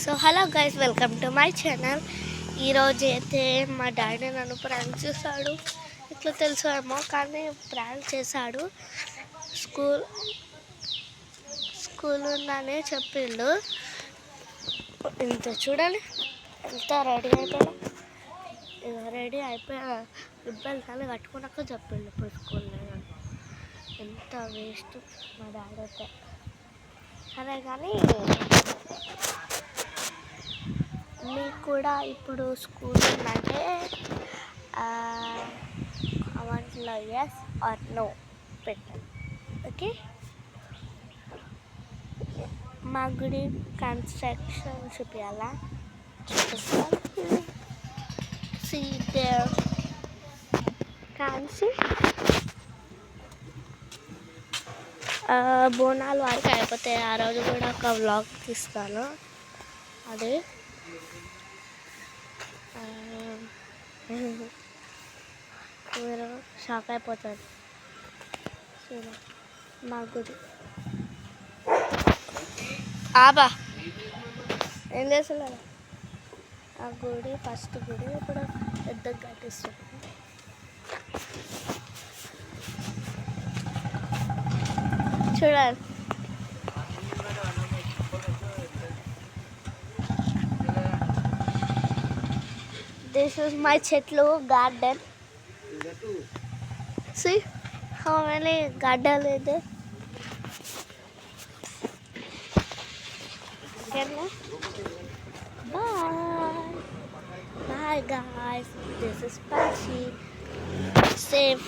So hello guys, welcome to my channel. ఈరోజు అయితే మా డాడీ నన్ను ప్రాంక్ చేశాడు. ఇట్లా తెలుసు ఏమో కానీ ప్రాంక్ చేశాడు. స్కూల్ స్కూల్ ఉందని చెప్పిండు. ఇంత చూడాలి, ఇంత రెడీ అయిపోయా. రెడీ అయిపోయా, రిబ్బన్స్ అని కట్టుకున్నాక చెప్పిండు ఇప్పుడు స్కూల్ లేదని. ఎంత వేస్ట్ మా డాడీ అయితే. సరే కానీ మీకు కూడా ఇప్పుడు స్కూల్ ఉందంటే అవంట్లో ఎస్ ఆర్ నో పెట్టండి. ఓకే, మా గుడి కన్స్ట్రక్షన్ చూపించాలా? కాన్సి బోనాలు వరకు అయిపోతాయి. ఆ రోజు కూడా ఒక వ్లాగ్ తీస్తాను. అది మీరు షాక్ అయిపోతారు. మా గుడి ఆబా ఏం చేస్తున్నారు? ఆ గుడి ఫస్ట్ గుడి ఇప్పుడు పెద్దగా కట్టిస్తుంది. చూడాలి, దిస్ ఇస్ మై చెట్లు garden. See how many garden is there? Bye. Bye guys. This is Pachi. Safe.